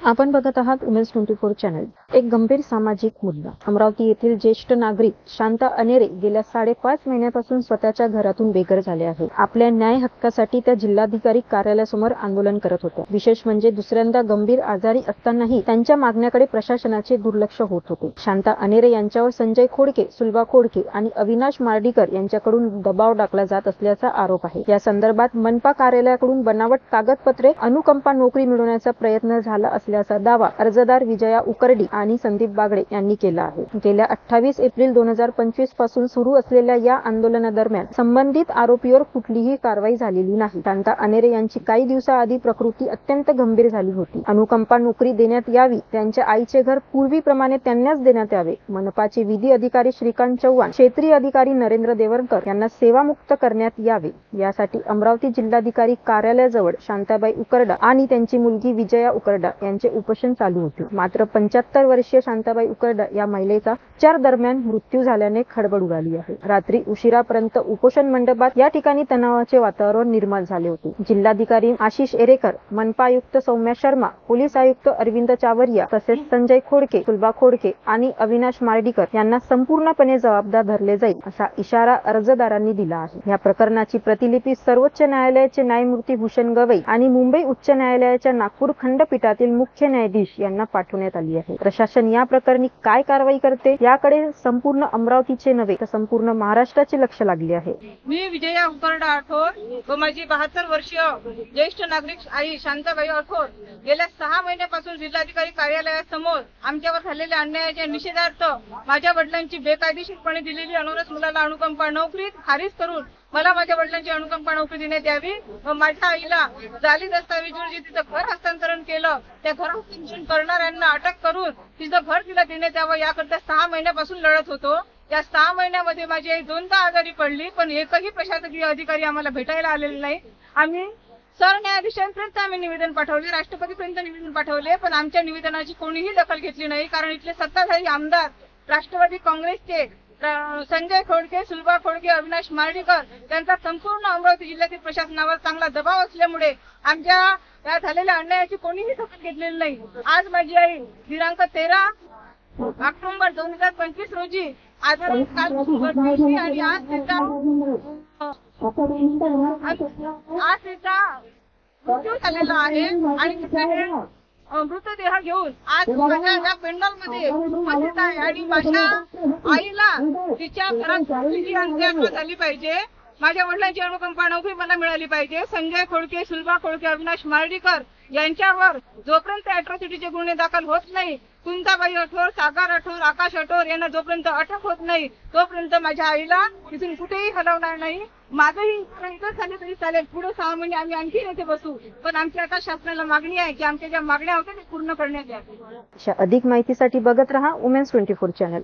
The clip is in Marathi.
आपण बघत आहात उमेन्स 24 चॅनल। एक गंभीर सामाजिक मुद्दा। अमरावती येथील ज्येष्ठ नागरिक शांता अनेरे गेल्या 5.5 महिन्यापासून स्वतःच्या घरातून बेघर झाले आहेत। आपल्या न्याय हक्कासाठी त्या जिल्हाधिकारी कार्यालयासमोर आंदोलन करत होत्या। विशेष म्हणजे दुसऱ्यांदा गंभीर आजारी असतानाही त्यांच्या मागण्याकडे प्रशासनाचे दुर्लक्ष होत होते। शांता अनेरे यांच्यावर संजय खोडके, सुलभा खोडके आणि अविनाश मार्डीकर यांच्याकडून दबाव टाकला जात असल्याचा आरोप आहे। या संदर्भात मनपा कार्यालयाकडून बनावट कागदपत्रे अनुकंपा नोकरी मिळवण्याचा प्रयत्न झाला असल्याचा दावा अर्जदार विजया उकरडी आणि संदीप बागडे यांनी केला आहे। गेल्या 28 एप्रिल 2025 पासून सुरू असलेल्या या आंदोलनादरम्यान संबंधित आरोपीवर कुठलीही कारवाई झालेली नाही। शांता अनेरे यांची काही दिवसाआधी प्रकृती अत्यंत गंभीर झाली होती। अनुकंपा नोकरी देण्यात यावी, त्यांच्या आईचे घर पूर्वीप्रमाणे त्यांनाच देण्यात यावे, मनपाचे विधी अधिकारी श्रीकांत चव्हाण, क्षेत्रीय अधिकारी नरेंद्र देवरकर यांना सेवामुक्त करण्यात यावे, यासाठी अमरावती जिल्हाधिकारी कार्यालयाजवळ शांताबाई उकरडा आणि त्यांची मुलगी विजया उकरडा यांचे उपोषण चालू होते। मात्र 75 वर्षीय शांताबाई उकरडा या महिलेचा उपचार दरम्यान मृत्यू झाल्याने खळबळ उडाली आहे। रात्री उशिरापर्यंत उपोषण मंडपात या ठिकाणी तणावाचे वातावरण निर्माण झाले होते। जिल्हाधिकारी आशिष एरेकर, मनपा आयुक्त सौम्या शर्मा, पोलीस आयुक्त अरविंद चावरिया तसेच संजय खोडके, सुलभा खोडके आणि अविनाश मार्डीकर यांना संपूर्णपणे जबाबदार धरले जाईल असा इशारा अर्जदारांनी दिला आहे। या प्रकरणाची प्रतिलिपी सर्वोच्च न्यायालयाचे न्यायमूर्ती भूषण गवई आणि मुंबई उच्च न्यायालयाच्या नागपूर खंडपीठातील मुख्य न्यायाधीश यांना पाठवण्यात आली आहे। प्रशासन या प्रकरणी काय कारवाई करते याकडे संपूर्ण अमरावतीचे नव्हे तर संपूर्ण महाराष्ट्राचे लक्ष लागले आहे। मी विजया उकरडा आठोर व माझी 72 वर्षीय ज्येष्ठ नागरिक आई शांताबाई आठोर गेल्या 6 महिन्यापासून जिल्हाधिकारी कार्यालयासमोर आमच्यावर झालेल्या अन्यायाच्या निषेधार्थ माझ्या वडिलांची बेकायदेशीरपणे दिलेली अनोरस मुलाला अनुकंपा नोकरी खारिज करून मला माझ्या वडिलांची अनुकंपा नोकरी देण्यात यावी व माझ्या आईला जाली दस्तावेजवर जे तिचं घर हस्तांतरण केलं त्या घर हस्तांतरण करणाऱ्यांना अटक करून तिचं घर तिला देण्यात यावं याकरता 6 महिन्यापासून लढत होतो। या 6 महिन्यामध्ये माझी आई 2दा आजारी पडली, पण एकही प्रशासकीय अधिकारी आम्हाला भेटायला आलेले नाही। आम्ही सरन्यायाधीशांपर्यंत आम्ही निवेदन पाठवले, राष्ट्रपतीपर्यंत निवेदन पाठवले, पण आमच्या निवेदनाची कोणीही दखल घेतली नाही। कारण इथले सत्ताधारी आमदार राष्ट्रवादी काँग्रेसचे संजय खोडके, सुलभा खोडके, अविनाश मार्डीकर यांचा संपूर्ण अमरावती जिल्ह्यातील प्रशासनावर चांगला दबाव असल्यामुळे आमच्या या झालेल्या अन्यायाची कोणीही दखल घेतलेली नाही। आज माझी आई दिनांक 13 ऑक्टोबर 2025 रोजी आजारी आणि आज तिचा मृत्यू झालेला आहे आणि मृतदेह घेऊन आज माझ्या या पेंडॉल मध्ये उपस्थित आहे आणि माझ्या आईला तिच्या घरात अंत्ययात्रा झाली पाहिजे। माझ्या वडिलांची अनुकंपा नोकरी मला मिळाली पाहिजे। संजय खोडके, सुलभा खोडके, अविनाश मार्डीकर यांच्यावर जोपर्यंत अॅट्रॉसिटीचे गुन्हे दाखल होत नाही, कुंताबाई आठोर, सागर आठोर, आकाश आठोर यांना जोपर्यंत अटक होत नाही तोपर्यंत माझ्या आईला तिथून कुठेही हलवणार नाही। माझंही इथं झाले तरी चालेल, पुढे 6 महिने आम्ही आणखी येथे बसू, पण आमची आता शासनाला मागणी आहे की आमच्या ज्या मागण्या होत्या ते पूर्ण करण्यात याव्या। अधिक माहितीसाठी बघत रहा उमेन्स 24 चॅनल।